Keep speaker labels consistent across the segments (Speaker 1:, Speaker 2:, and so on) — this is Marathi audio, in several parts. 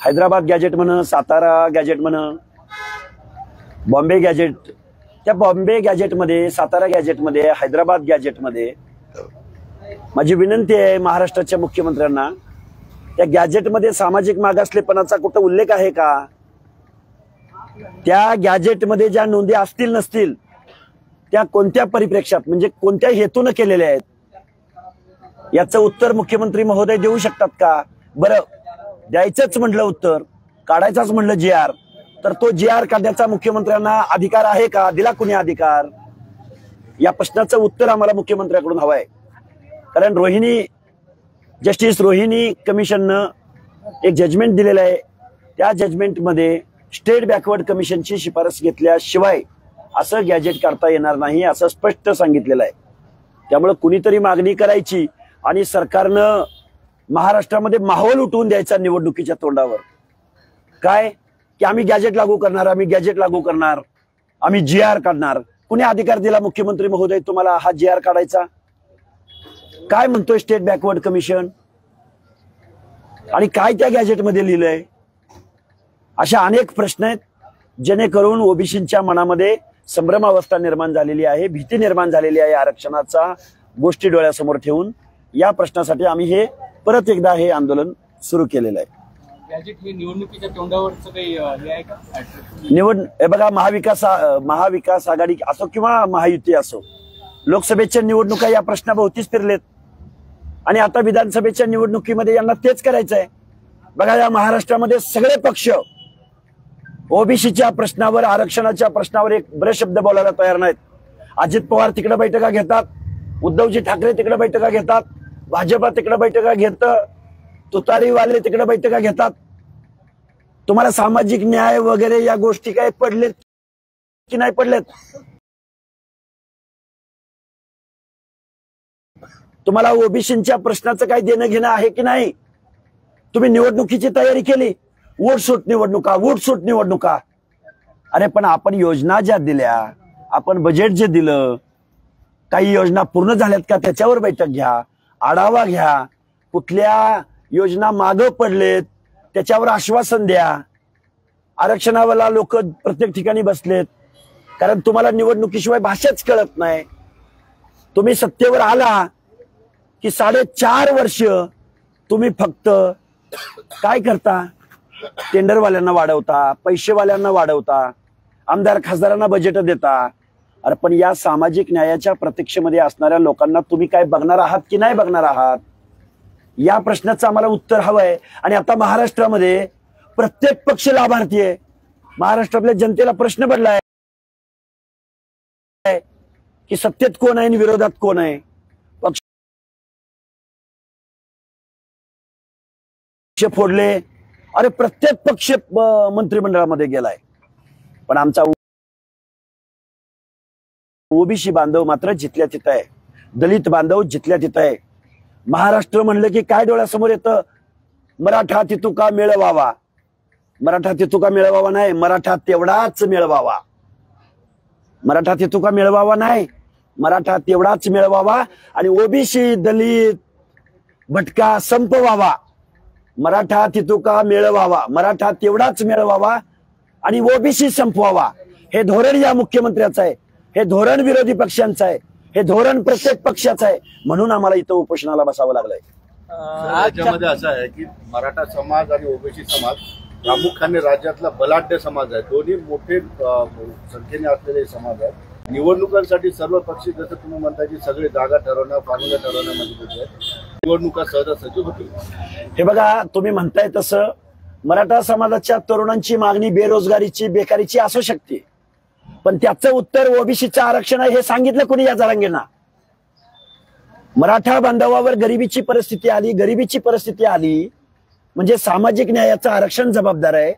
Speaker 1: हैदराबाद गॅजेट म्हण, सातारा गॅजेट म्हण, बॉम्बे गॅजेट, त्या बॉम्बे गॅजेटमध्ये, सातारा गॅजेटमध्ये, हैदराबाद गॅजेटमध्ये माझी विनंती आहे महाराष्ट्राच्या मुख्यमंत्र्यांना, त्या गॅजेटमध्ये सामाजिक मागासलेपणाचा कुठं उल्लेख आहे का? त्या गॅजेटमध्ये ज्या नोंदी असतील नसतील त्या कोणत्या परिप्रेक्षात, म्हणजे कोणत्या हेतून केलेल्या आहेत, याचं उत्तर मुख्यमंत्री महोदय देऊ शकतात का? बरं, द्यायचंच म्हटलं उत्तर, काढायचाच म्हटलं GR, तर तो GR काढण्याचा मुख्यमंत्र्यांना अधिकार आहे का? दिला कुणी अधिकार? या प्रश्नाचं उत्तर आम्हाला मुख्यमंत्र्यांकडून हवं आहे. कारण जस्टिस रोहिणी कमिशननं एक जजमेंट दिलेलं आहे. त्या जजमेंटमध्ये स्टेट बॅकवर्ड कमिशनची शिफारस घेतल्याशिवाय असं गॅजेट काढता येणार नाही असं स्पष्ट सांगितलेलं आहे. त्यामुळे कुणीतरी मागणी करायची आणि सरकारनं महाराष्ट्रामध्ये माहोल उठवून द्यायचा निवडणुकीच्या तोंडावर, काय की आम्ही गॅजेट लागू करणार, आम्ही गॅजेट लागू करणार, आम्ही GR काढणार. कुणी अधिकार दिला मुख्यमंत्री महोदय तुम्हाला हा GR काढायचा? काय म्हणतोय स्टेट बॅकवर्ड कमिशन आणि काय त्या गॅजेटमध्ये लिहिलंय? अशा अनेक प्रश्न आहेत जेणेकरून ओबीसींच्या मनामध्ये संभ्रमावस्था निर्माण झालेली आहे, भीती निर्माण झालेली आहे आरक्षणाचा गोष्टी डोळ्यासमोर ठेवून. या प्रश्नासाठी आम्ही हे परत एकदा हे आंदोलन सुरू केलेलं आहे.
Speaker 2: गॅजेट हे निवडणुकीच्या तोंडावरचं काही हे आहे का?
Speaker 1: हे बघा, महाविकास आघाडी असो किंवा महायुती असो, लोकसभेच्या निवडणुका या प्रश्नाभोवतीच फिरलेत आणि आता विधानसभेच्या निवडणुकीमध्ये यांना तेच करायचं आहे. बघा, या महाराष्ट्रामध्ये सगळे पक्ष ओबीसीच्या प्रश्नावर, आरक्षणाच्या प्रश्नावर एक ब्रश शब्द बोलायला तयार नाहीत. अजित पवार तिकडे बैठका घेतात, उद्धवजी ठाकरे तिकडे बैठका घेतात, भाजपा तिकडे बैठका घेतं, तुतारीवाले तिकडे बैठका घेतात. तुम्हाला सामाजिक न्याय वगैरे या गोष्टी काय पडलेत की नाही पडलेत? तुम्हाला ओबीसींच्या प्रश्नाचं काही देणं घेणं आहे की नाही? तुम्ही निवडणुकीची तयारी केली, वोटसूट निवडणुका. अरे पण आपण योजना ज्या दिल्या, आपण बजेट जे दिलं, काही योजना पूर्ण झाल्यात का त्याच्यावर बैठक घ्या, आढावा घ्या. कुठल्या योजना मागं पडलेत त्याच्यावर आश्वासन द्या. आरक्षणावाला लोक प्रत्येक ठिकाणी बसलेत कारण तुम्हाला निवडणुकीशिवाय भाषाच कळत नाही. तुम्ही सत्तेवर आला की 4.5 वर्ष तुम्ही फक्त काय करता? टेंडरवाल्यांना वाढवता, पैसेवाल्यांना वाढवता, आमदार खासदारांना बजेट देता. अरे पण या सामाजिक न्यायाच्या प्रतीक्षेमध्ये असणाऱ्या लोकांना तुम्ही काय बघणार आहात की नाही बघणार आहात? या प्रश्नाचं आम्हाला उत्तर हवं आहे. आणि आता महाराष्ट्रामध्ये प्रत्येक पक्ष लाभार्थी आहे. महाराष्ट्रातल्या जनतेला प्रश्न पडलाय की सत्तेत कोण आहे आणि विरोधात कोण आहे. पक्ष फोडले, अरे प्रत्येक पक्ष मंत्रिमंडळामध्ये गेलाय, पण आमचा ओबीसी बांधव मात्र जिथल्या तिथं आहे, दलित बांधव जिथल्या तिथं आहे. महाराष्ट्र म्हणलं की काय डोळ्यासमोर येतं? मराठा तितुका मिळवावा. मराठा तितुका मिळवावा नाही, मराठा तेवढाच मिळवावा. मराठा तितुका मिळवावा नाही, मराठा तेवढाच मिळवावा. आणि ओबीसी दलित भटका संपवावा. मराठा तितुका मिळवावा, मराठा तेवढाच मिळवावा आणि ओबीसी संपवावा. हे धोरण या मुख्यमंत्र्याचं आहे, हे धोरण विरोधी पक्षांचं आहे, हे धोरण प्रत्येक पक्षाचं आहे. म्हणून आम्हाला इथं उपोषणाला बसावं लागलंय.
Speaker 3: राज्यामध्ये असं आहे की मराठा समाज आणि ओबीसी समाज प्रामुख्याने राज्यातला बलाढ्य समाज आहे. दोन्ही मोठे संख्येने असलेले समाज आहेत. निवडणुकांसाठी सर्व पक्ष जसं तुम्ही म्हणता की सगळे जागा ठरवणं, फॉर्म्युला ठरवण्यामध्ये निवडणुका सहजासहजी होतील.
Speaker 1: हे बघा, तुम्ही म्हणताय तसं मराठा समाजाच्या तरुणांची मागणी बेरोजगारीची, बेकारीची असू शकते, पण त्याचं उत्तर ओबीसीचं आरक्षण आहे हे सांगितलं कोणी या जरांगेंना? मराठा बांधवावर गरिबीची परिस्थिती आली म्हणजे सामाजिक न्यायाचं आरक्षण जबाबदार आहे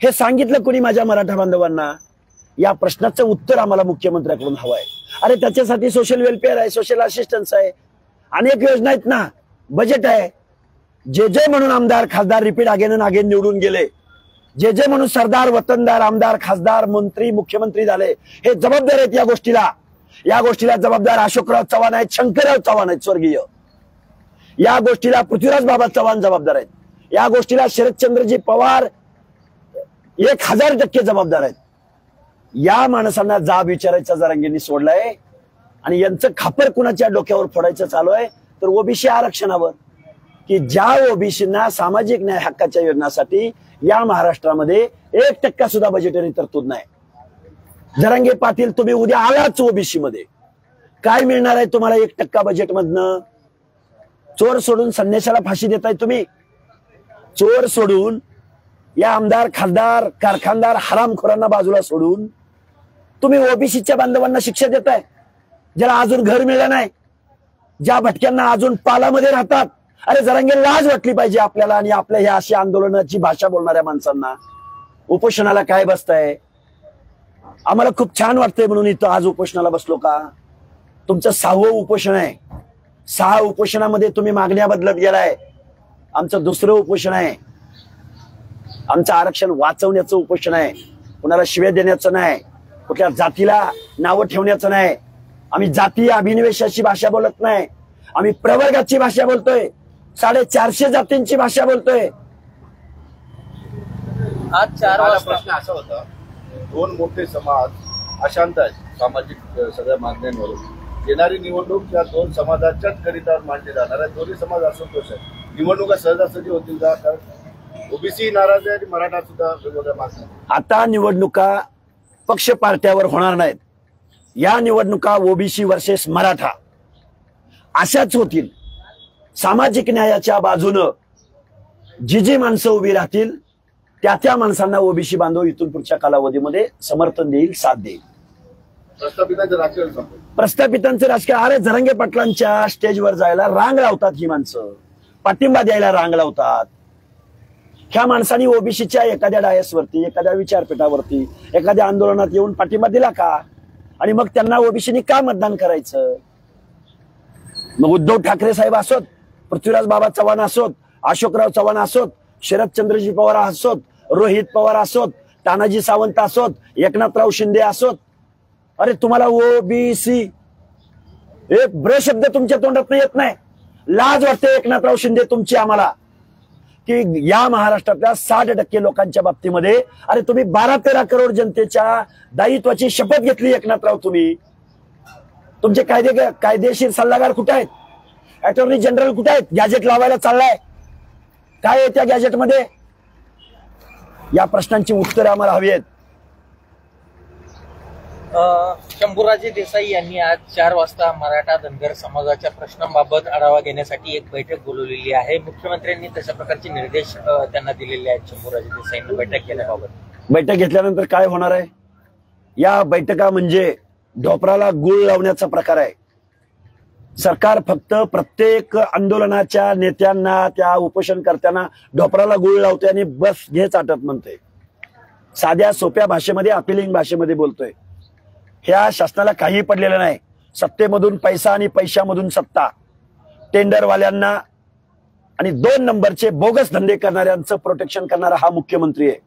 Speaker 1: हे सांगितलं कोणी माझ्या मराठा बांधवांना? या प्रश्नाचं उत्तर आम्हाला मुख्यमंत्र्यांकडून हवं आहे. अरे त्याच्यासाठी सोशल वेलफेअर आहे, सोशल असिस्टन्स आहे, अनेक योजना आहेत ना, बजेट आहे. जे म्हणून आमदार खासदार रिपीट अगेन निवडून गेले, जे म्हणून सरदार वतनदार आमदार खासदार मंत्री मुख्यमंत्री झाले, हे जबाबदार आहेत या गोष्टीला. या गोष्टीला जबाबदार अशोकराव चव्हाण आहेत, शंकरराव चव्हाण आहेत स्वर्गीय. या गोष्टीला पृथ्वीराज बाबा चव्हाण जबाबदार आहेत. या गोष्टीला शरदचंद्रजी पवार 1000% जबाबदार आहेत. या माणसांना जाब विचारायचा जरांगेंनी सोडलाय आणि यांचं खापर कुणाच्या डोक्यावर फोडायचं चालू आहे तर ओबीसी आरक्षणावर, की ज्या ओबीसींना सामाजिक न्याय हक्काच्या योजनासाठी या महाराष्ट्रामध्ये 1% सुद्धा बजेटरी तरतूद नाही. जरांगे पाटील, तुम्ही उद्या आलाच ओबीसी मध्ये, काय मिळणार आहे तुम्हाला 1% बजेटमधनं? चोर सोडून संन्याशाला फाशी देताय तुम्ही. चोर सोडून या आमदार, खासदार, कारखानदार, हरामखोरांना बाजूला सोडून तुम्ही ओबीसीच्या बांधवांना शिक्षा देताय, ज्याला अजून घर मिळलं नाही, ज्या भटक्यांना अजून पालामध्ये राहतात. अरे जरांगे, लाज वाटली पाहिजे आपल्याला आणि आपल्या ह्या अशा आंदोलनाची भाषा बोलणाऱ्या माणसांना. उपोषणाला काय बसताय? आम्हाला खूप छान वाटतंय म्हणून इथं आज उपोषणाला बसलो का? तुमचं 6वं उपोषण आहे. 6 उपोषणामध्ये तुम्ही मागण्या बदलत गेलाय. आमचं 2रं उपोषण आहे. आमचं आरक्षण वाचवण्याचं उपोषण आहे. कुणाला शिव्या देण्याचं नाही, कुठल्या जातीला नावं ठेवण्याचं नाही. आम्ही जातीय अभिनिवेशाची भाषा बोलत नाही, आम्ही प्रवर्गाची भाषा बोलतोय, 450 जातींची भाषा बोलतोय.
Speaker 2: आज 4 वाजता
Speaker 3: प्रश्न असा होता, 2 मोठे समाज अशांत आहेत सामाजिक सगळ्या मागण्यांवरून. येणारी निवडणूक या 2 समाजाच्याच करिता मांडली जाणार आहे. दोन्ही समाज असंतोष आहे. निवडणुका सहजासहजी होतील का? कारण ओबीसी नाराज आहे आणि मराठा सुद्धा वेगवेगळ्या मागण्या.
Speaker 1: आता निवडणुका पक्ष पार्ट्यावर होणार नाहीत. या निवडणुका ओबीसी वर्सेस मराठा अशाच होतील. सामाजिक न्यायाच्या बाजूनं जी माणसं उभी राहतील त्या माणसांना ओबीसी बांधव इथून पुढच्या कालावधीमध्ये समर्थन देईल, साथ देईल.
Speaker 3: प्रस्थापितांचं राजकारण संपलं.
Speaker 1: प्रस्थापितांचं राजकारण, अरे जरांगे पाटलांच्या स्टेजवर जायला रांग लावतात ही माणसं, पाठिंबा द्यायला रांग लावतात. ह्या माणसांनी ओबीसीच्या एखाद्या डायसवरती, एखाद्या विचारपीठावरती, एखाद्या आंदोलनात येऊन पाठिंबा दिला का? आणि मग त्यांना ओबीसीनी का मतदान करायचं? मग उद्धव ठाकरे साहेब असोत, पृथ्वीराज बाबा चव्हाण असोत, अशोकराव चव्हाण असोत, शरदचंद्रजी पवार असोत, रोहित पवार असोत, तानाजी सावंत असोत, एकनाथराव शिंदे असोत, अरे तुम्हाला ओबीसी एक ब्र शब्द तुमच्या तोंडात येत नाही. लाज वाटते एकनाथराव शिंदे तुमची आम्हाला, की या महाराष्ट्रातल्या 60% लोकांच्या बाबतीमध्ये अरे तुम्ही 12-13 करोड जनतेच्या दायित्वाची शपथ घेतली एकनाथराव. तुम्ही तुमचे कायदेशीर सल्लागार कुठे आहेत? अटॉर्नी जनरल कुठे आहेत? गॅजेट लावायला चाललाय, काय आहे त्या गॅजेटमध्ये? या प्रश्नांची उत्तरे आम्हाला हवी आहेत.
Speaker 4: शंभूराजे देसाई यांनी आज 4 वाजता मराठा धनगर समाजाच्या प्रश्नांबाबत आढावा घेण्यासाठी एक बैठक बोलवलेली आहे. मुख्यमंत्र्यांनी तशा प्रकारचे निर्देश त्यांना दिलेले आहेत शंभूराजे देसाईंनी बैठक घेण्याबाबत.
Speaker 1: बैठक घेतल्यानंतर काय होणार आहे? या बैठका म्हणजे ढोपराला गुळ लावण्याचा प्रकार आहे. सरकार फक्त प्रत्येक आंदोलनाच्या नेत्यांना, त्या उपोषणकर्त्यांना ढोपराला गुळ लावतोय आणि बस घे चाटत म्हणतोय. साध्या सोप्या भाषेमध्ये, अपिलिंग भाषेमध्ये बोलतोय. ह्या शासनाला काही पडलेलं नाही. सत्तेमधून पैसा आणि पैशामधून सत्ता, टेंडरवाल्यांना आणि 2 नंबरचे बोगस धंदे करणाऱ्यांचं प्रोटेक्शन करणारा हा मुख्यमंत्री आहे.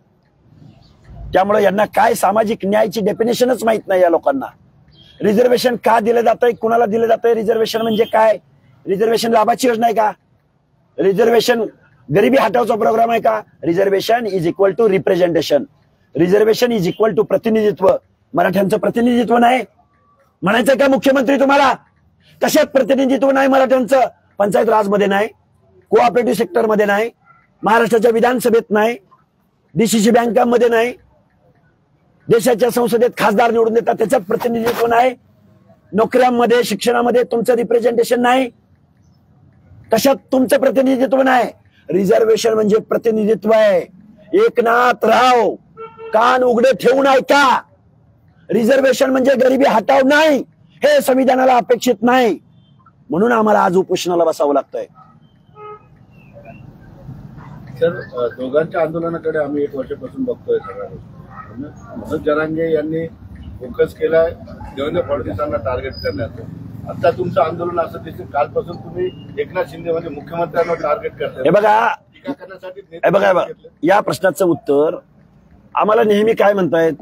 Speaker 1: त्यामुळे यांना काय सामाजिक न्यायाची डेफिनेशनच माहित नाही या लोकांना. रिझर्वेशन का दिलं जातंय, कुणाला दिलं जातंय? रिझर्वेशन म्हणजे काय? रिझर्वेशन लाभाची योजना आहे का? रिझर्वेशन गरिबी हटावचा प्रोग्राम आहे का? Reservation is equal to representation. Reservation is equal to प्रतिनिधित्व. मराठ्यांचं प्रतिनिधित्व नाही म्हणायचं का मुख्यमंत्री तुम्हाला? कशात प्रतिनिधित्व नाही मराठ्यांचं? पंचायत राजमध्ये नाही, कोऑपरेटिव्ह सेक्टरमध्ये नाही, महाराष्ट्राच्या विधानसभेत नाही, डीसीसी बँकांमध्ये नाही, देशाच्या संसदेत खासदार निवडून देतात त्याच्यात प्रतिनिधित्व नाही, नोकऱ्यांमध्ये, शिक्षणामध्ये तुमचं रिप्रेझेंटेशन नाही. कशात तुमचं प्रतिनिधित्व नाही? रिझर्वेशन म्हणजे प्रतिनिधित्व आहे. एकनाथराव कान उघडे ठेवून ऐका. रिझर्वेशन म्हणजे गरिबी हटाव नाही, हे संविधानाला अपेक्षित नाही. म्हणून आम्हाला आज उपोषणाला बसावं लागतंय.
Speaker 3: सर, दोघांच्या आंदोलनाकडे आम्ही 1 वर्षापासून बघतोय. सगळ्या मनोज जरांगे यांनी फोकस केलाय देवेंद्र फडणवीसांना टार्गेट करण्याचं. आता तुमचं आंदोलन असं दिसतं, कालपासून तुम्ही एकनाथ शिंदे म्हणजे मुख्यमंत्र्यांना टार्गेट करताय.
Speaker 1: हे बघा,
Speaker 3: टीका करण्यासाठी
Speaker 1: हे बघा, या प्रश्नाचं उत्तर आम्हाला नेहमी काय म्हणतायत?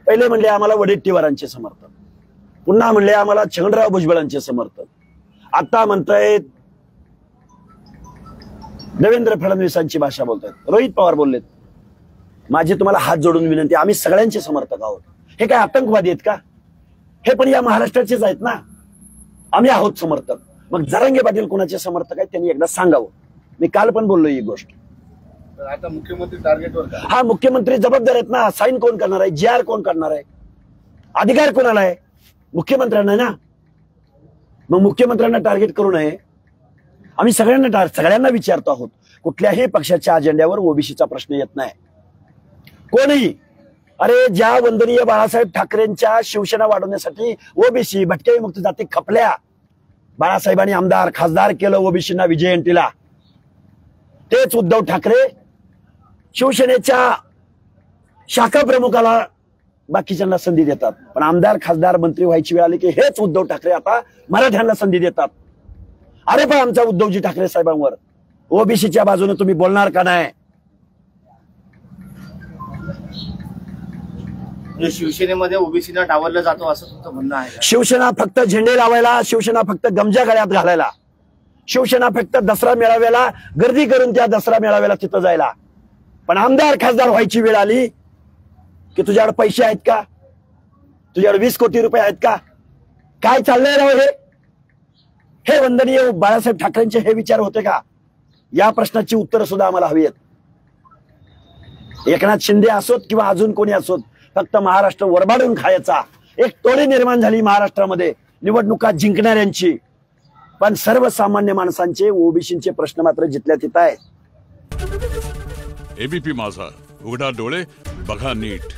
Speaker 1: पहिले म्हणले आम्हाला वडेट्टीवारांचे समर्थन, पुन्हा म्हणले आम्हाला छगनराव भुजबळांचे समर्थन, आता म्हणतायत देवेंद्र फडणवीसांची भाषा बोलतात, रोहित पवार बोललेत. माझी तुम्हाला हात जोडून विनंती, आम्ही सगळ्यांचे समर्थक आहोत. हे काय आतंकवादी आहेत का? हे पण या महाराष्ट्राचेच आहेत ना. आम्ही आहोत समर्थक. मग जरांगे पाटील कोणाचे समर्थक आहेत त्यांनी एकदा सांगावं. मी काल पण बोललो ही गोष्ट.
Speaker 3: तर आता मुख्यमंत्री टार्गेटवर का?
Speaker 1: हा, मुख्यमंत्री जबाबदार आहेत ना. साईन कोण करणार आहे? GR कोण करणार आहे? अधिकार कोणाला आहे? मुख्यमंत्र्यांना ना. मग मुख्यमंत्र्यांना टार्गेट करू नये. आम्ही सगळ्यांना विचारतो आहोत. कुठल्याही पक्षाच्या अजेंड्यावर ओबीसीचा प्रश्न येत नाही. कोणीही, अरे ज्या वंदनीय बाळासाहेब ठाकरेंच्या शिवसेना वाढवण्यासाठी ओबीसी भटक्या विमुक्त जाती खपल्या, बाळासाहेबांनी आमदार खासदार केलं ओबीसींना विजयंतीला, तेच उद्धव ठाकरे शिवसेनेच्या शाखा प्रमुखाला बाकीच्यांना संधी देतात. पण आमदार खासदार मंत्री व्हायची वेळ आली की हेच उद्धव ठाकरे आता मराठ्यांना संधी देतात. अरे पण आमचा उद्धवजी ठाकरे साहेबांवर ओबीसीच्या बाजूने तुम्ही बोलणार का नाही?
Speaker 5: शिवसेनेमध्ये ओबीसीला डावललं जातो असं तुमचं म्हणणं आहे?
Speaker 1: शिवसेना फक्त झेंडे लावायला, शिवसेना फक्त गमजा गळ्यात घालायला, शिवसेना फक्त दसरा मेळाव्याला गर्दी करून त्या दसरा मेळाव्याला तिथं जायला. पण आमदार खासदार व्हायची वेळ आली की तुझ्याकडे पैसे आहेत का? तुझ्याकडे 20 कोटी रुपये आहेत का? काय चाललंय राव हे? हे वंदनीय बाळासाहेब ठाकरेंचे हे विचार होते का? या प्रश्नाची उत्तरं सुद्धा आम्हाला हवी आहेत. एकनाथ शिंदे असोत किंवा अजून कोणी असोत, फक्त महाराष्ट्र वरबाडून खायचा एक टोळी निर्माण झाली महाराष्ट्रामध्ये निवडणुका जिंकणाऱ्यांची. पण सर्वसामान्य माणसांचे ओबीसीचे प्रश्न मात्र जिथल्या तिथं आहेत.
Speaker 6: एबीपी माझा, उघडा डोळे बघा नीट.